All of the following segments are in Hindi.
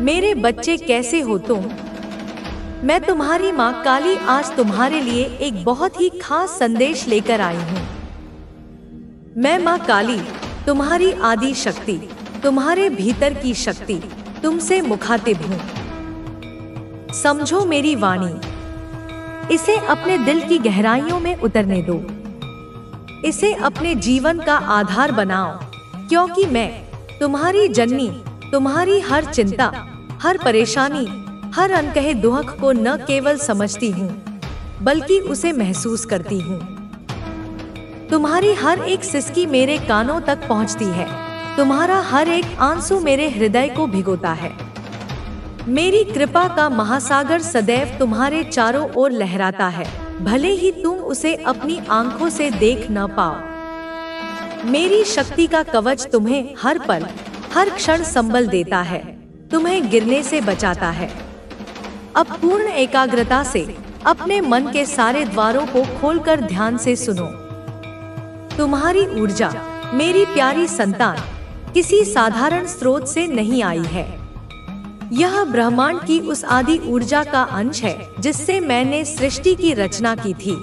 मेरे बच्चे कैसे हो तुम? मैं तुम्हारी माँ काली आज तुम्हारे लिए एक बहुत ही खास संदेश लेकर आई हूँ। मैं माँ काली, तुम्हारी आदि शक्ति, तुम्हारे भीतर की शक्ति, तुमसे मुखातिब हूँ। समझो मेरी वाणी, इसे अपने दिल की गहराइयों में उतरने दो। इसे अपने जीवन का आधार बनाओ, क्योंकि मैं तुम्हारी जननी, तुम्हारी हर चिंता, हर परेशानी, हर अनकहे दुख को न केवल समझती हूँ, बल्कि उसे महसूस करती हूँ। तुम्हारी हर एक सिसकी मेरे कानों तक पहुँचती है, तुम्हारा हर एक आंसू मेरे हृदय को भिगोता है। मेरी कृपा का महासागर सदैव तुम्हारे चारों ओर लहराता है, भले ही तुम उसे अपनी आंखों से देख न पाओ। मेरी शक्ति का कवच तुम्हें हर पल, हर क्षण संबल देता है, तुम्हें गिरने से बचाता है। अब पूर्ण एकाग्रता से अपने मन के सारे द्वारों को खोलकर ध्यान से सुनो। तुम्हारी ऊर्जा, मेरी प्यारी संतान, किसी साधारण स्रोत से नहीं आई है। यह ब्रह्मांड की उस आदि ऊर्जा का अंश है जिससे मैंने सृष्टि की रचना की थी।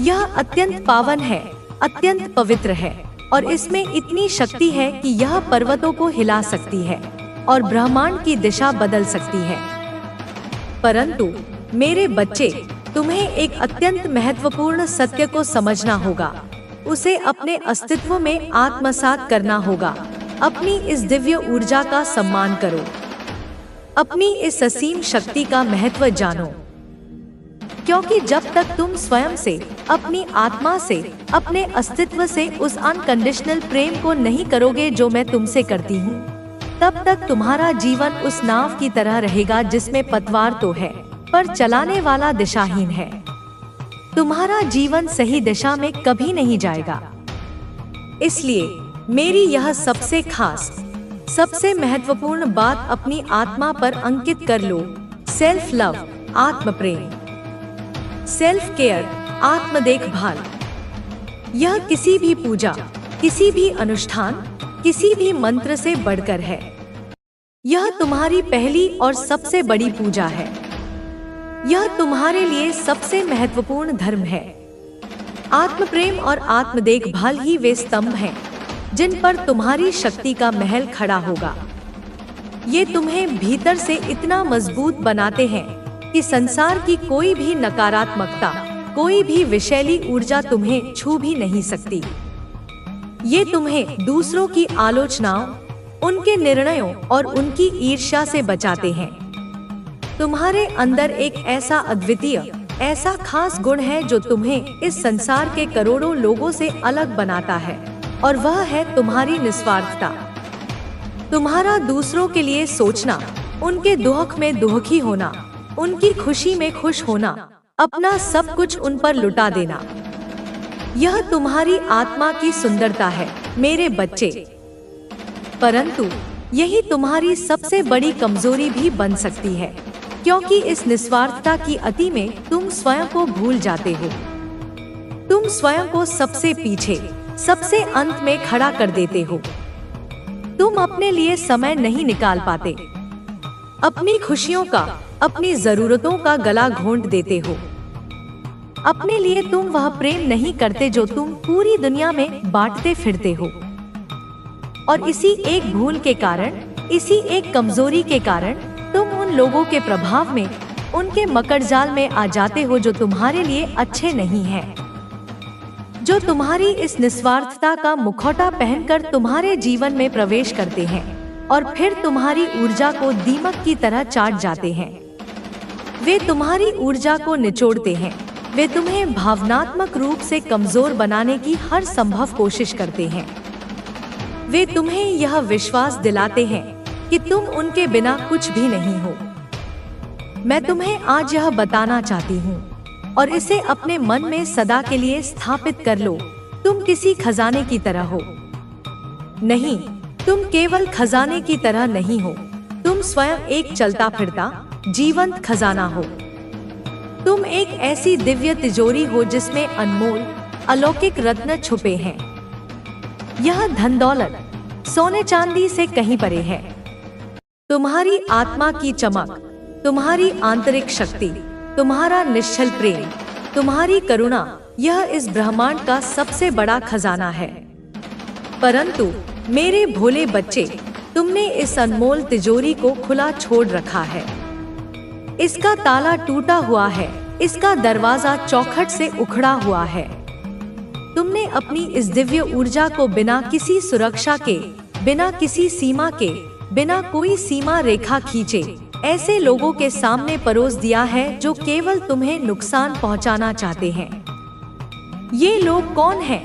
यह अत्यंत पावन है, अत्यंत पवित्र है, और इसमें इतनी शक्ति है कि यह पर्वतों को हिला सकती है और ब्रह्मांड की दिशा बदल सकती है। परंतु मेरे बच्चे, तुम्हें एक अत्यंत महत्वपूर्ण सत्य को समझना होगा। उसे अपने अस्तित्व में आत्मसात करना होगा। अपनी इस दिव्य ऊर्जा का सम्मान करो। अपनी इस असीम शक्ति का महत्व जानो, क्योंकि जब तक तुम स्वयं से, अपनी आत्मा से, अपने अस्तित्व से उस अनकंडीशनल प्रेम को नहीं करोगे जो मैं तुमसे करती हूँ, तब तक तुम्हारा जीवन उस नाव की तरह रहेगा जिसमें पतवार तो है, पर चलाने वाला दिशाहीन है। तुम्हारा जीवन सही दिशा में कभी नहीं जाएगा। इसलिए मेरी यह सबसे खास, सबसे महत्वपूर्ण बात अपनी आत्मा पर अंकित कर लो। सेल्फ लव, आत्म प्रेम, सेल्फ केयर, आत्म देखभाल। यह किसी भी पूजा, किसी भी अनुष्ठान, किसी भी मंत्र से बढ़कर है। यह तुम्हारी पहली और सबसे बड़ी पूजा है। यह तुम्हारे लिए सबसे महत्वपूर्ण धर्म है। आत्म प्रेम और आत्म देखभाल ही वे स्तंभ हैं जिन पर तुम्हारी शक्ति का महल खड़ा होगा। ये तुम्हें भीतर से इतना मजबूत बनाते हैं कि संसार की कोई भी नकारात्मकता, कोई भी विषैली ऊर्जा तुम्हें छू भी नहीं सकती। ये तुम्हें दूसरों की आलोचनाओं, उनके निर्णयों और उनकी ईर्ष्या से बचाते हैं। तुम्हारे अंदर एक ऐसा अद्वितीय, ऐसा खास गुण है जो तुम्हें इस संसार के करोड़ों लोगों से अलग बनाता है, और वह है तुम्हारी निस्वार्थता। तुम्हारा दूसरों के लिए सोचना, उनके दुख में दुखी होना, उनकी खुशी में खुश होना, अपना सब कुछ उन पर लुटा देना। यह तुम्हारी आत्मा की सुंदरता है मेरे बच्चे। परंतु यही तुम्हारी सबसे बड़ी कमजोरी भी बन सकती है, क्योंकि इस निस्वार्थता की अति में तुम स्वयं को भूल जाते हो। तुम स्वयं को सबसे पीछे, सबसे अंत में खड़ा कर देते हो। तुम अपने लिए समय नहीं निकाल पाते। अपनी खुशियों का, अपनी जरूरतों का गला घोंट देते हो। अपने लिए तुम वह प्रेम नहीं करते जो तुम पूरी दुनिया में बांटते फिरते हो। और इसी एक भूल के कारण, इसी एक कमजोरी के कारण तुम उन लोगों के प्रभाव में, उनके मकड़जाल में आ जाते हो जो तुम्हारे लिए अच्छे नहीं हैं, जो तुम्हारी इस निस्वार्थता का मुखौटा पहनकर तुम्हारे जीवन में प्रवेश करते हैं और फिर तुम्हारी ऊर्जा को दीमक की तरह चाट जाते हैं। वे तुम्हारी ऊर्जा को निचोड़ते हैं। वे तुम्हें भावनात्मक रूप से कमजोर बनाने की हर संभव कोशिश करते हैं। वे तुम्हें यह विश्वास दिलाते हैं कि तुम उनके बिना कुछ भी नहीं हो। मैं तुम्हें आज यह बताना चाहती हूँ, और इसे अपने मन में सदा के लिए स्थापित कर लो। तुम किसी खजाने की तरह हो नहीं, तुम केवल खजाने की तरह नहीं हो। तुम स्वयं एक चलता फिरता जीवंत खजाना हो। तुम एक ऐसी दिव्य तिजोरी हो जिसमें अनमोल, अलौकिक रत्न छुपे हैं। यह धन दौलत, सोने चांदी से कहीं परे है। तुम्हारी आत्मा की चमक, तुम्हारी आंतरिक शक्ति, तुम्हारा निश्चल प्रेम, तुम्हारी करुणा, यह इस ब्रह्मांड का सबसे बड़ा खजाना है। परंतु मेरे भोले बच्चे, तुमने इस अनमोल तिजोरी को खुला छोड़ रखा है। इसका ताला टूटा हुआ है, इसका दरवाजा चौखट से उखड़ा हुआ है। तुमने अपनी इस दिव्य ऊर्जा को बिना किसी सुरक्षा के, बिना किसी सीमा के, बिना कोई सीमा रेखा खींचे ऐसे लोगों के सामने परोस दिया है जो केवल तुम्हें नुकसान पहुंचाना चाहते हैं। ये लोग कौन हैं?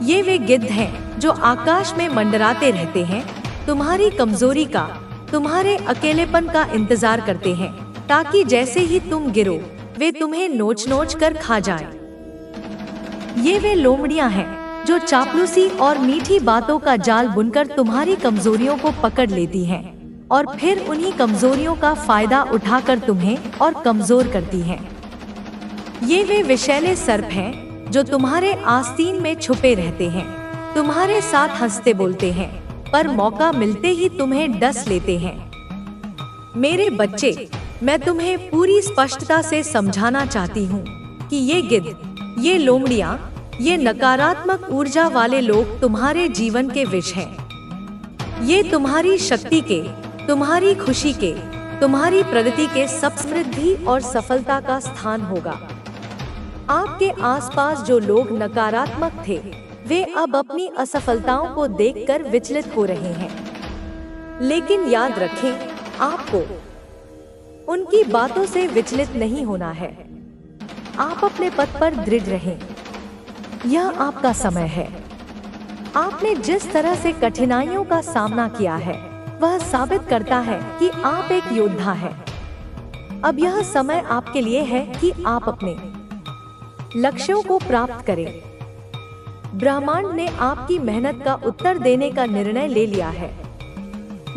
ये वे गिद्ध हैं जो आकाश में मंडराते रहते हैं, तुम्हारी कमजोरी का, तुम्हारे अकेलेपन का इंतजार करते हैं, ताकि जैसे ही तुम गिरो वे तुम्हें नोच नोच कर खा जाएं। ये वे लोमड़ियां हैं जो चापलूसी और मीठी बातों का जाल बुनकर तुम्हारी कमजोरियों को पकड़ लेती हैं और फिर उन्हीं कमजोरियों का फायदा उठाकर तुम्हें और कमजोर करती हैं। ये वे विषैले सर्प हैं जो तुम्हारे आस्तीन में छुपे रहते हैं, तुम्हारे साथ हंसते बोलते हैं, पर मौका मिलते ही तुम्हें डस लेते हैं। मेरे बच्चे, मैं तुम्हें पूरी स्पष्टता से समझाना चाहती हूँ कि ये गिद्ध, ये लोमड़ियाँ, ये नकारात्मक ऊर्जा वाले लोग तुम्हारे जीवन के विष हैं। ये तुम्हारी शक्ति के, तुम्हारी खुशी के, तुम्हारी प्रगति के, सब समृद्धि और सफलता का स्थान होगा। आपके आसपास जो लोग नकारात्मक थे, वे अब अपनी असफलताओं को देखकर विचलित हो रहे हैं। लेकिन याद रखें, आपको उनकी बातों से विचलित नहीं होना है। आप अपने पथ पर दृढ़ रहें। यह आपका समय है। आपने जिस तरह से कठिनाइयों का सामना किया है, वह साबित करता है कि आप एक योद्धा हैं। अब यह समय आपके लिए है कि आप अपने लक्ष्यों को प्राप्त करें। ब्रह्मांड ने आपकी मेहनत का उत्तर देने का निर्णय ले लिया है।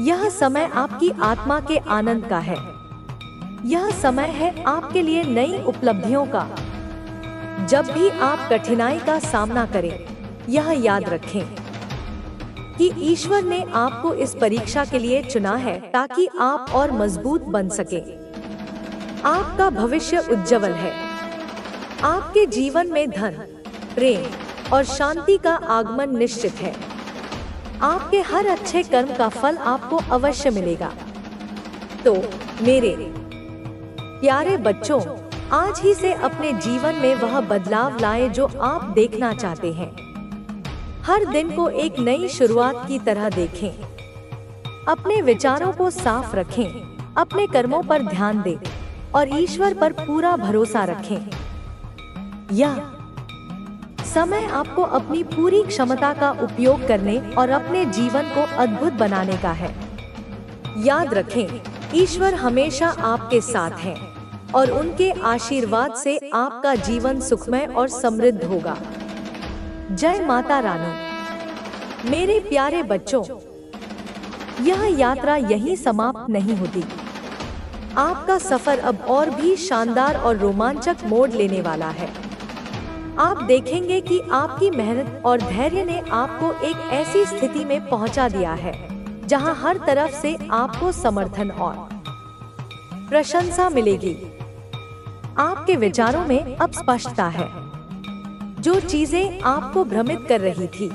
यह समय आपकी आत्मा के आनंद का है। यह समय है आपके लिए नई उपलब्धियों का। जब भी आप कठिनाई का सामना करें, यह याद रखें कि ईश्वर ने आपको इस परीक्षा के लिए चुना है ताकि आप और मजबूत बन सके। आपका भविष्य उज्जवल है। आपके जीवन में धन, प्रेम और शांति का आगमन निश्चित है। आपके हर अच्छे कर्म का फल आपको अवश्य मिलेगा। तो मेरे प्यारे बच्चों, आज ही से अपने जीवन में वह बदलाव लाएं जो आप देखना चाहते हैं। हर दिन को एक नई शुरुआत की तरह देखें। अपने विचारों को साफ रखें, अपने कर्मों पर ध्यान दें और ईश्वर पर पूरा भरोसा रखें। यह समय आपको अपनी पूरी क्षमता का उपयोग करने और अपने जीवन को अद्भुत बनाने का है। याद रखें, ईश्वर हमेशा आपके साथ हैं और उनके आशीर्वाद से आपका जीवन सुखमय और समृद्ध होगा। जय माता रानी। मेरे प्यारे बच्चों, यह यात्रा यहीं समाप्त नहीं होती। आपका सफर अब और भी शानदार और रोमांचक मोड़ लेने वाला है। आप देखेंगे कि आपकी मेहनत और धैर्य ने आपको एक ऐसी स्थिति में पहुंचा दिया है जहां हर तरफ से आपको समर्थन और प्रशंसा मिलेगी। आपके विचारों में अब स्पष्टता है। जो चीजें आपको भ्रमित कर रही थी,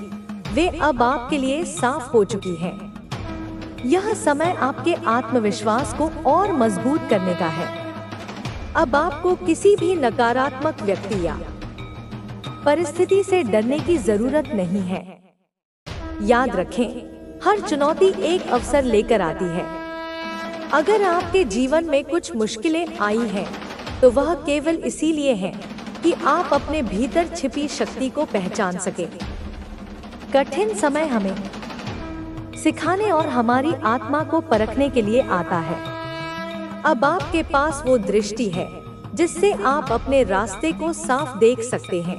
वे अब आपके लिए साफ हो चुकी हैं। यह समय आपके आत्मविश्वास को और मजबूत करने का है। अब आपको किसी भी नकारात्मक व्यक्ति या परिस्थिति से डरने की जरूरत नहीं है। याद रखें, हर चुनौती एक अवसर लेकर आती है। अगर आपके जीवन में कुछ मुश्किलें आई हैं, तो वह केवल इसीलिए है कि आप अपने भीतर छिपी शक्ति को पहचान सकें। कठिन समय हमें सिखाने और हमारी आत्मा को परखने के लिए आता है। अब आपके पास वो दृष्टि है जिससे आप अपने रास्ते को साफ देख सकते हैं।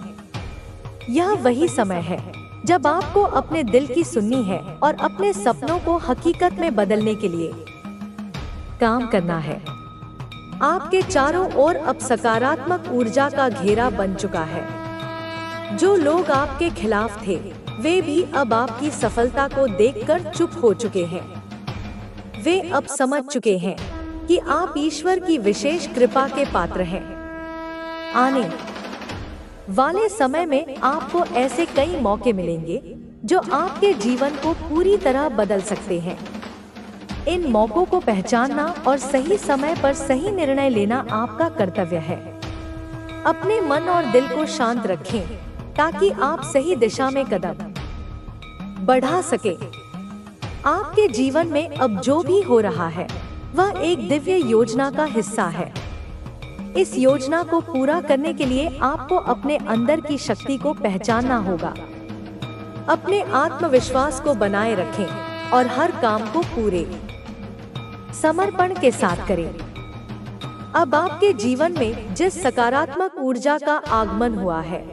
यह वही समय है जब आपको अपने दिल की सुननी है और अपने सपनों को हकीकत में बदलने के लिए काम करना है। आपके चारों ओर अब सकारात्मक ऊर्जा का घेरा बन चुका है। जो लोग आपके खिलाफ थे, वे भी अब आपकी सफलता को देखकर चुप हो चुके हैं। वे अब समझ चुके हैं कि आप ईश्वर की विशेष कृपा के पात्र हैं। आने वाले समय में आपको ऐसे कई मौके मिलेंगे जो आपके जीवन को पूरी तरह बदल सकते हैं। इन मौकों को पहचानना और सही समय पर सही निर्णय लेना आपका कर्तव्य है। अपने मन और दिल को शांत रखें ताकि आप सही दिशा में कदम बढ़ा सके। आपके जीवन में अब जो भी हो रहा है वह एक दिव्य योजना का हिस्सा है। इस योजना को पूरा करने के लिए आपको अपने अंदर की शक्ति को पहचानना होगा। अपने आत्मविश्वास को बनाए रखें और हर काम को पूरे समर्पण के साथ करें। अब आपके जीवन में जिस सकारात्मक ऊर्जा का आगमन हुआ है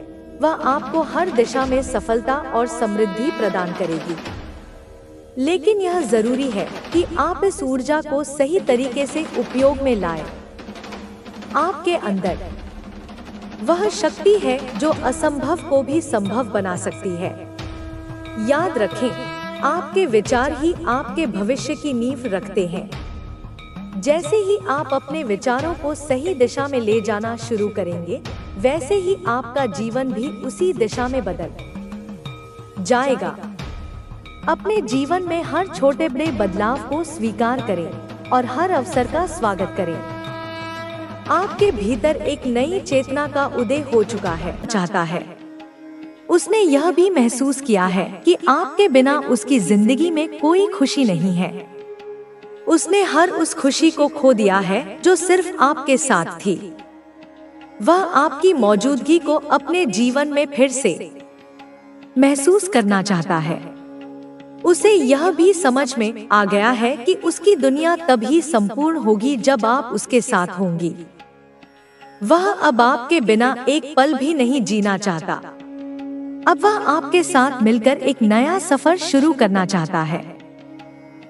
वह आपको हर दिशा में सफलता और समृद्धि प्रदान करेगी। लेकिन यह जरूरी है कि आप इस ऊर्जा को सही तरीके से उपयोग में लाएं। आपके अंदर वह शक्ति है जो असंभव को भी संभव बना सकती है। याद रखें, आपके विचार ही आपके भविष्य की नींव रखते हैं। जैसे ही आप अपने विचारों को सही दिशा में ले जाना शुरू करेंगे, वैसे ही आपका जीवन भी उसी दिशा में बदल जाएगा। अपने जीवन में हर छोटे बड़े बदलाव को स्वीकार करें और हर अवसर का स्वागत करें। आपके भीतर एक नई चेतना का उदय हो चुका है, चाहता है। उसने यह भी महसूस किया है कि आपके बिना उसकी जिंदगी में कोई खुशी नहीं है। उसने हर उस खुशी को खो दिया है जो सिर्फ आपके साथ थी। वह आपकी मौजूदगी को अपने जीवन में फिर से महसूस करना चाहता है। उसे यह भी समझ में आ गया है कि उसकी दुनिया तभी संपूर्ण होगी जब आप उसके साथ होंगी। वह अब आपके बिना एक पल भी नहीं जीना चाहता। अब वह आपके साथ मिलकर एक नया सफर शुरू करना चाहता है।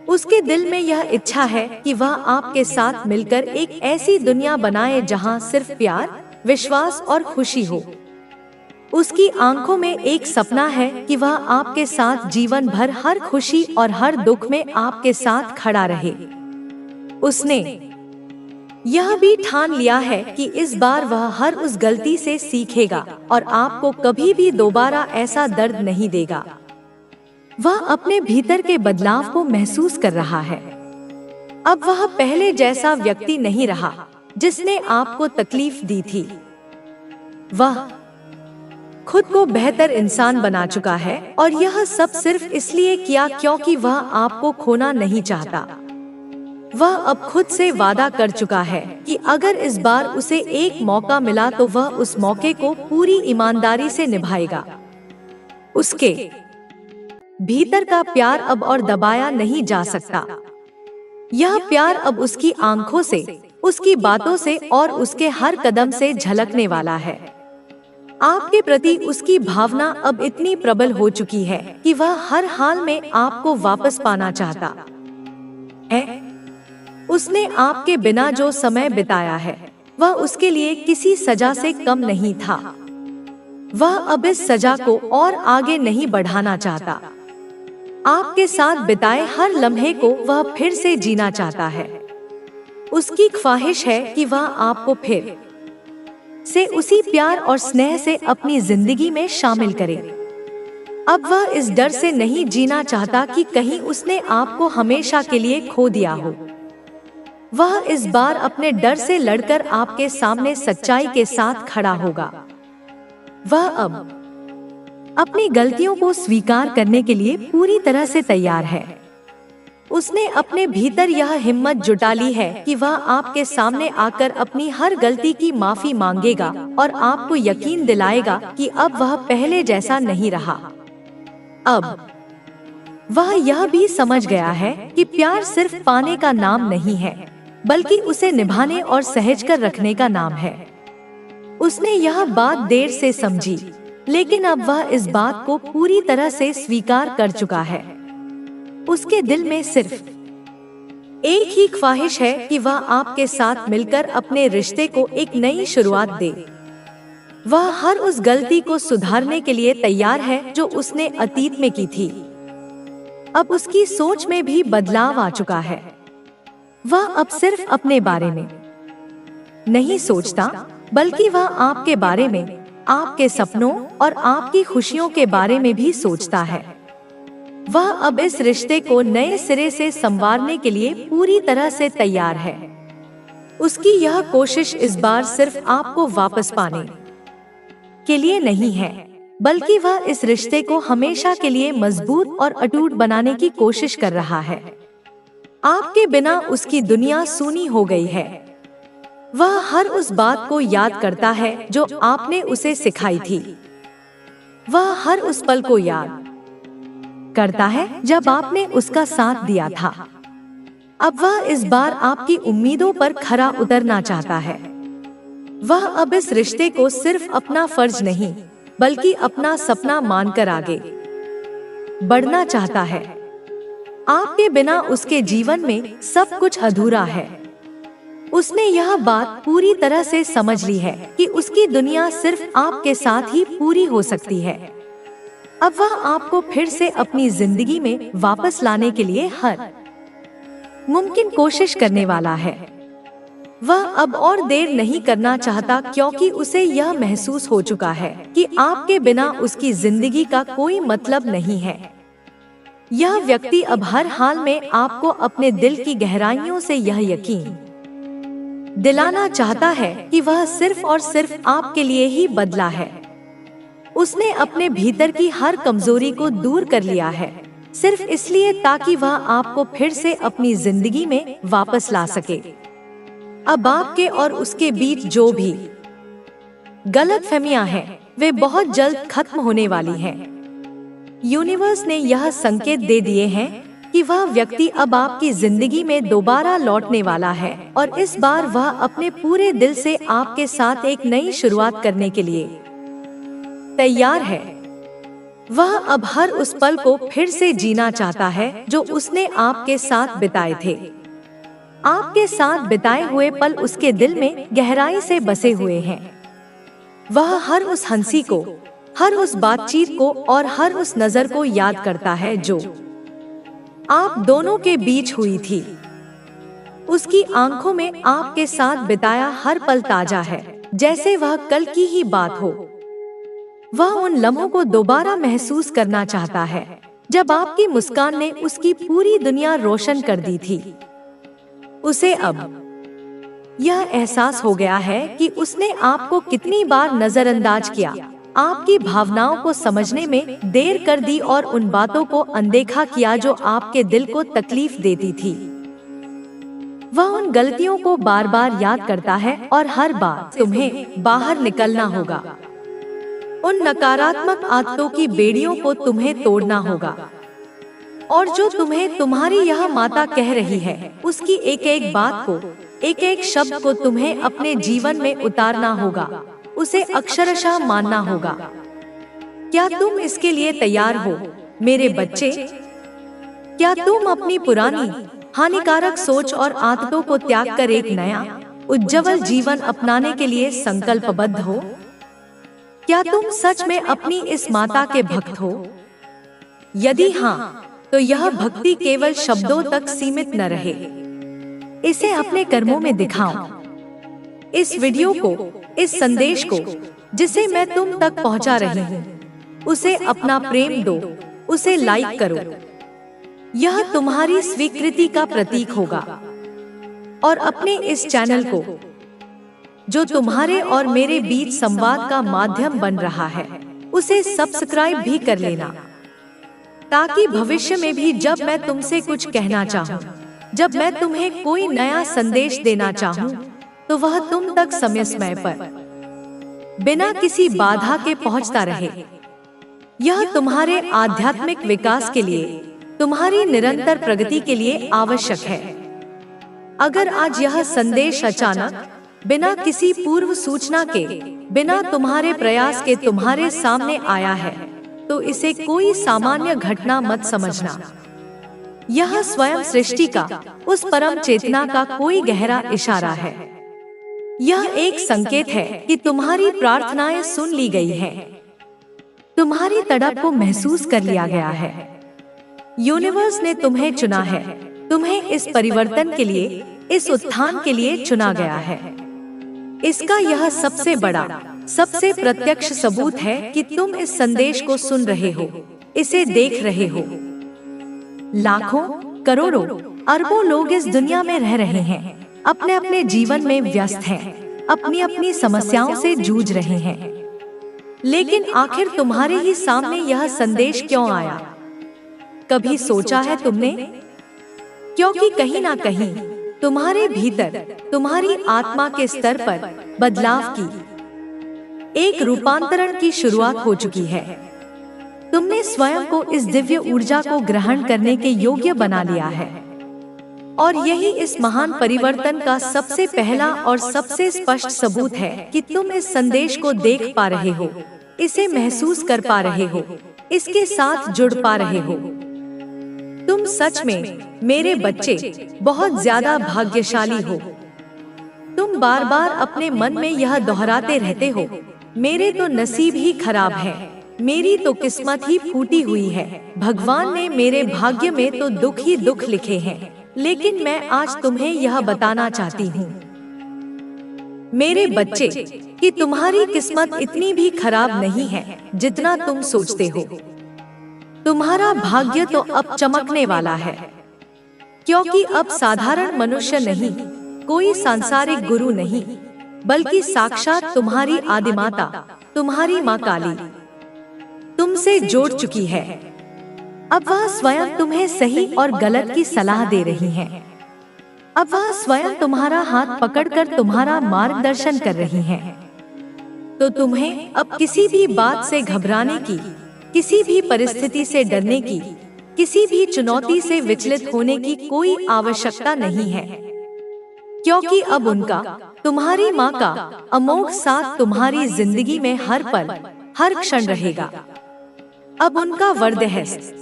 उसके दिल में यह इच्छा है कि वह आपके साथ मिलकर एक ऐसी दुनिया बनाए जहां सिर्फ प्यार, विश्वास और खुशी हो। उसकी आंखों में एक सपना है कि वह आपके साथ जीवन भर हर खुशी और हर दुख में आपके साथ खड़ा रहे। उसने यह भी ठान लिया है कि इस बार वह हर उस गलती से सीखेगा और आपको कभी भी दोबारा ऐसा दर्द नहीं देगा। वह अपने भीतर के बदलाव को महसूस कर रहा है। अब वह पहले जैसा व्यक्ति नहीं रहा जिसने आपको तकलीफ दी थी। वह खुद को बेहतर इंसान बना चुका है और यह सब सिर्फ इसलिए किया क्योंकि वह आपको खोना नहीं चाहता। वह अब खुद से वादा कर चुका है कि अगर इस बार उसे एक मौका मिला तो वह उस मौके को पूरी ईमानदारी से निभाएगा। उसके भीतर का प्यार अब और दबाया नहीं जा सकता। यह प्यार अब उसकी आंखों से, उसकी बातों से और उसके हर कदम से झलकने वाला है। आपके प्रति उसकी भावना अब इतनी प्रबल हो चुकी है कि वह हर हाल में आपको वापस पाना चाहता है। उसने आपके बिना जो समय बिताया है वह उसके लिए किसी सजा से कम नहीं था। वह अब इस सजा को और आगे नहीं बढ़ाना चाहता। आपके साथ बिताए हर लम्हे को वह फिर से जीना चाहता है। उसकी ख्वाहिश है कि वह आपको फिर से उसी प्यार और स्नेह से अपनी जिंदगी में शामिल करे। अब वह इस डर से नहीं जीना चाहता कि कहीं उसने आपको हमेशा के लिए खो दिया हो। वह इस बार अपने डर से लड़कर आपके सामने सच्चाई के साथ खड़ा होगा। वह अब अपनी गलतियों को स्वीकार करने के लिए पूरी तरह से तैयार है। उसने अपने भीतर यह हिम्मत जुटा ली है कि वह आपके सामने आकर अपनी हर गलती की माफी मांगेगा और आपको यकीन दिलाएगा कि अब वह पहले जैसा नहीं रहा। अब वह यह भी समझ गया है कि प्यार सिर्फ पाने का नाम नहीं है, बल्कि उसे निभाने और सहज कर रखने का नाम है। उसने यह बात देर से समझी, लेकिन अब वह इस बात को पूरी तरह से स्वीकार कर चुका है। उसके दिल में सिर्फ एक ही ख्वाहिश है कि वह आपके साथ मिलकर अपने रिश्ते को एक नई शुरुआत दे। वह हर उस गलती को सुधारने के लिए तैयार है जो उसने अतीत में की थी। अब उसकी सोच में भी बदलाव आ चुका है। वह अब सिर्फ अपने बारे में नहीं सोचता, बल्कि वह आपके बारे में, आपके सपनों और आपकी खुशियों के बारे में भी सोचता है। वह अब इस रिश्ते को नए सिरे से संवारने के लिए पूरी तरह से तैयार है। उसकी यह कोशिश इस बार सिर्फ आपको वापस पाने के लिए नहीं है, बल्कि वह इस रिश्ते को हमेशा के लिए मजबूत और अटूट बनाने की कोशिश कर रहा है। आपके बिना उसकी दुनिया सूनी हो गई है। वह हर उस बात को याद करता है जो आपने उसे सिखाई थी। वह हर उस पल को याद करता है जब आपने उसका साथ दिया था। अब वह इस बार आपकी उम्मीदों पर खरा उतरना चाहता है। वह अब इस रिश्ते को सिर्फ अपना फर्ज नहीं, बल्कि अपना सपना मानकर आगे बढ़ना चाहता है। आपके बिना उसके जीवन में सब कुछ अधूरा है। उसने यह बात पूरी तरह से समझ ली है कि उसकी दुनिया सिर्फ आपके साथ ही पूरी हो सकती है। अब वह आपको फिर से अपनी जिंदगी में वापस लाने के लिए हर मुमकिन कोशिश करने वाला है। वह अब और देर नहीं करना चाहता, क्योंकि उसे यह महसूस हो चुका है कि आपके बिना उसकी जिंदगी का कोई मतलब नहीं है। यह व्यक्ति अब हर हाल में आपको अपने दिल की गहराइयों से यह यकीन दिलाना चाहता है कि वह सिर्फ और सिर्फ आपके लिए ही बदला है। उसने अपने भीतर की हर कमजोरी को दूर कर लिया है, सिर्फ इसलिए ताकि वह आपको फिर से अपनी जिंदगी में वापस ला सके। अब आपके और उसके बीच जो भी गलतफहमियां हैं, वे बहुत जल्द खत्म होने वाली हैं। यूनिवर्स ने यह संकेत दे दिए हैं कि वह व्यक्ति अब आपकी जिंदगी में दोबारा लौटने वाला है, और इस बार वह अपने पूरे दिल से आपके साथ एक नई शुरुआत करने के लिए तैयार है। वह अब हर उस पल को फिर से जीना चाहता है जो उसने आपके साथ बिताए थे। आपके साथ बिताए हुए पल उसके दिल में गहराई से बसे हुए हैं। वह हर उस हंसी को, हर उस बातचीत को और हर उस नजर को याद करता है जो आप दोनों के बीच हुई थी। उसकी आंखों में आपके साथ बिताया हर पल ताजा है, जैसे वह कल की ही बात हो। वह उन लम्हों को दोबारा महसूस करना चाहता है जब आपकी मुस्कान ने उसकी पूरी दुनिया रोशन कर दी थी। उसे अब यह एहसास हो गया है कि उसने आपको कितनी बार नजरअंदाज किया, आपकी भावनाओं को समझने में देर कर दी और उन बातों को अनदेखा किया जो आपके दिल को तकलीफ देती थी। वह उन गलतियों को बार बार याद करता है और हर बार तुम्हें बाहर निकलना होगा। उन नकारात्मक आदतों की बेड़ियों को तुम्हें तोड़ना होगा, और जो तुम्हें तुम्हारी यह माता कह रही है, उसकी एक एक बात को, एक एक शब्द को तुम्हें अपने जीवन में उतारना होगा, उसे अक्षरशः मानना होगा। क्या तुम इसके लिए तैयार हो, मेरे बच्चे? क्या तुम अपनी पुरानी हानिकारक सोच और आदतों को त्याग कर एक नया उज्जवल जीवन अपनाने के लिए संकल्पबद्ध हो? क्या तुम सच में अपनी इस माता के भक्त हो? यदि हाँ, तो यह भक्ति केवल शब्दों तक सीमित न रहे। इसे अपने कर्मों में दिखाओ। इस वीडियो को, इस संदेश को जिसे मैं तुम तक पहुंचा रही हूँ, उसे अपना प्रेम दो, उसे लाइक करो। यह तुम्हारी स्वीकृति का प्रतीक होगा। और अपने इस चैनल को, जो तुम्हारे और मेरे बीच संवाद का माध्यम बन रहा है, उसे सब्सक्राइब भी कर लेना, ताकि भविष्य में भी जब मैं तुमसे कुछ कहना चाहूँ, जब मैं तुम्हें कोई नया संदेश देना चाहूँ, तो वह तुम तक समय पर बिना किसी बाधा के पहुँचता रहे। यह तुम्हारे आध्यात्मिक विकास के लिए, तुम्हारी निरंतर प्रगति के लिए आवश्यक है। अगर आज यह संदेश अचानक, बिना किसी पूर्व सूचना के, बिना तुम्हारे प्रयास के तुम्हारे सामने आया है, तो इसे कोई सामान्य घटना मत समझना। यह स्वयं सृष्टि का, उस परम चेतना का कोई गहरा इशारा है। यह एक संकेत है कि तुम्हारी प्रार्थनाएं सुन ली गई हैं। तुम्हारी तड़प को महसूस कर लिया गया है। यूनिवर्स ने तुम्हें चुना है, तुम्हें इस परिवर्तन के लिए, इस उत्थान के लिए चुना गया है। इसका यह सबसे बड़ा, सबसे प्रत्यक्ष सबूत है कि तुम इस संदेश को सुन रहे हो, इसे देख रहे हो। लाखों, करोड़ों, अरबों लोग इस दुनिया में रह रहे हैं, अपने अपने जीवन में व्यस्त हैं, अपनी अपनी समस्याओं से जूझ रहे हैं। लेकिन आखिर तुम्हारे ही सामने यह संदेश क्यों आया? कभी सोचा है तुमने? क्योंकि कहीं ना कहीं तुम्हारे भीतर, तुम्हारी आत्मा के स्तर पर बदलाव की, एक रूपांतरण की शुरुआत हो चुकी है। तुमने स्वयं को इस दिव्य ऊर्जा को ग्रहण करने के योग्य बना लिया है। और यही इस महान परिवर्तन का सबसे पहला और सबसे स्पष्ट सबूत है कि तुम इस संदेश को देख पा रहे हो, इसे महसूस कर पा रहे हो, इसके साथ जुड़ पा रहे हो। तुम सच में मेरे बच्चे बहुत ज्यादा भाग्यशाली हो। तुम बार बार अपने मन में यह दोहराते रहते हो, मेरे तो नसीब ही खराब है, मेरी तो किस्मत ही फूटी हुई है, भगवान ने मेरे भाग्य में तो दुख ही दुख लिखे हैं। लेकिन मैं आज तुम्हें यह बताना चाहती हूँ मेरे बच्चे कि तुम्हारी किस्मत इतनी भी खराब नहीं है जितना तुम सोचते हो। तुम्हारा भाग्य तो अब चमकने वाला है, क्योंकि अब साधारण मनुष्य नहीं, कोई सांसारिक गुरु नहीं, बल्कि साक्षात तुम्हारी आदिमाता, तुम्हारी माँ काली तुमसे जोड़ चुकी है। अब वह स्वयं तुम्हें सही और गलत की सलाह दे रही है। अब वह स्वयं तुम्हारा हाथ पकड़कर तुम्हारा मार्गदर्शन कर रही है। तो तुम्हें अब किसी भी बात से घबराने की, किसी भी परिस्थिति से डरने की, किसी भी चुनौती से विचलित होने की कोई आवश्यकता नहीं है, क्योंकि अब उनका, तुम्हारी माँ का अमोघ साथ तुम्हारी जिंदगी में हर पल, हर क्षण रहेगा। अब उनका वरदहस्त,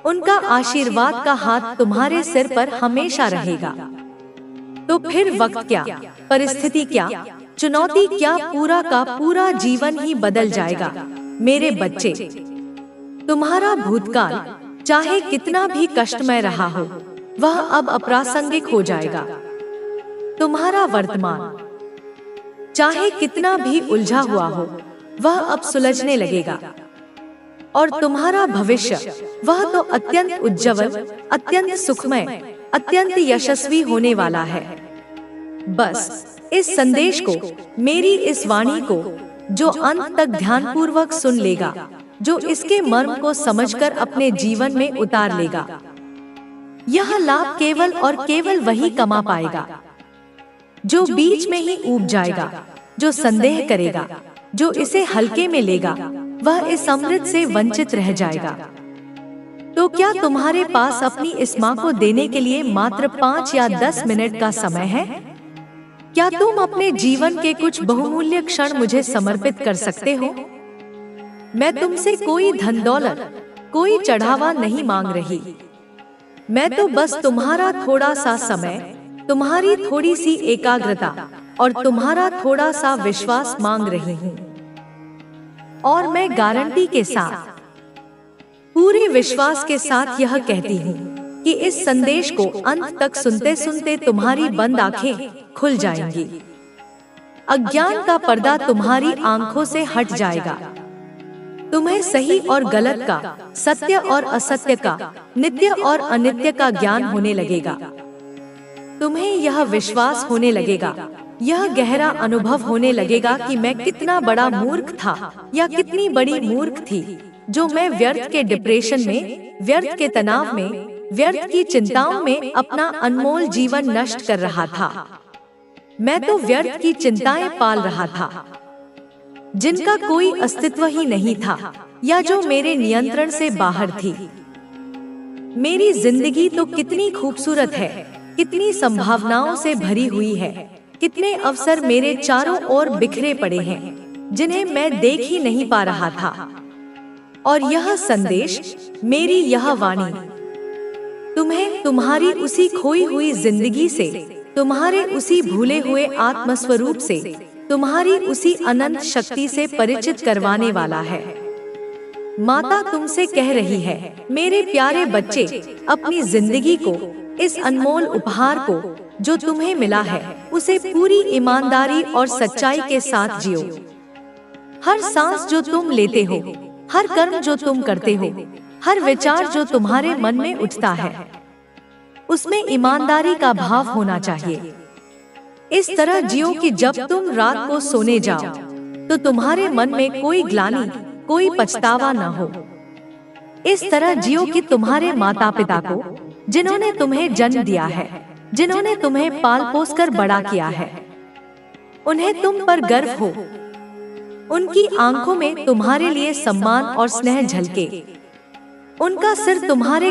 उनका आशीर्वाद का हाथ तुम्हारे सिर पर हमेशा रहेगा। तो फिर वक्त क्या, परिस्थिति क्या, चुनौती क्या, पूरा का पूरा जीवन ही बदल जाएगा। मेरे बच्चे, तुम्हारा भूतकाल चाहे कितना भी कष्टमय रहा हो, वह अब अप्रासंगिक हो जाएगा। तुम्हारा वर्तमान चाहे कितना भी उलझा हुआ हो, वह अब सुलझने लगेगा। और तुम्हारा भविष्य, वह तो अत्यंत उज्जवल, अत्यंत सुखमय, अत्यंत यशस्वी होने वाला है। बस इस संदेश को, मेरी इस वाणी को, जो अंत तक ध्यानपूर्वक सुन लेगा, जो इसके मर्म को समझकर अपने जीवन में उतार लेगा, यह लाभ केवल और केवल वही कमा पाएगा जो बीच में ही ऊब जाएगा, जो संदेह करेगा, जो इसे हल्के में लेगा, वह इस अमृत से वंचित रह जाएगा। तो क्या तुम्हारे पास अपनी इस माँ को देने के लिए मात्र 5 या 10 मिनट का समय है? क्या तुम अपने जीवन के कुछ बहुमूल्य क्षण मुझे समर्पित कर सकते हो? मैं तुमसे कोई धन दौलत, कोई चढ़ावा नहीं मांग रही। मैं तो बस तुम्हारा थोड़ा सा समय, तुम्हारी थोड़ी सी एकाग्रता और तुम्हारा थोड़ा सा विश्वास मांग रही हूँ। और मैं गारंटी के साथ, पूरे विश्वास के साथ यह कहती हूँ कि इस संदेश को अंत तक सुनते सुनते तुम्हारी बंद आंखें खुल जाएंगी। अज्ञान का पर्दा तुम्हारी आंखों से हट जाएगा। तुम्हें सही और गलत का, सत्य और असत्य का, नित्य और अनित्य का ज्ञान होने लगेगा। तुम्हें यह विश्वास होने लगेगा, यह गहरा अनुभव होने लगेगा कि मैं कितना बड़ा मूर्ख था या कितनी बड़ी मूर्ख थी, जो मैं व्यर्थ के डिप्रेशन में, व्यर्थ के तनाव में, व्यर्थ की चिंताओं में अपना अनमोल जीवन नष्ट कर रहा था। मैं तो व्यर्थ की चिंताएं पाल रहा था, जिनका कोई अस्तित्व ही नहीं था या जो मेरे नियंत्रण से बाहर थी। मेरी जिंदगी तो कितनी खूबसूरत है, कितनी संभावनाओं से भरी हुई है, कितने अवसर मेरे चारों ओर बिखरे पड़े हैं, जिन्हें मैं देख ही नहीं पा रहा था। और यह संदेश, मेरी यह वाणी, तुम्हें तुम्हारी उसी खोई हुई जिंदगी से, तुम्हारे उसी भूले हुए आत्मस्वरूप से, तुम्हारी उसी अनंत शक्ति से परिचित करवाने वाला है। माता तुमसे कह रही है, मेरे प्यारे बच्चे, अपनी जिंदगी को, इस अनमोल उपहार को जो तुम्हें मिला है, उसे पूरी ईमानदारी और सच्चाई के साथ जियो। हर सांस जो तुम लेते हो, हर कर्म जो तुम करते हो, हर विचार जो तुम्हारे मन में उठता है, उसमें ईमानदारी का भाव होना चाहिए। इस तरह जियो कि जब तुम रात को सोने जाओ तो तुम्हारे मन में कोई ग्लानि, कोई पछतावा न हो। इस तरह जियो कि तुम्हारे माता पिता को, जिन्होंने तुम्हें जन्म दिया है, जिन्होंने तुम्हें पाल पोस कर बड़ा किया है, उन्हें तुम पर गर्व हो। उनकी आंखों में तुम्हारे लिए सम्मान और स्नेह झलके, उनका सिर तुम्हारे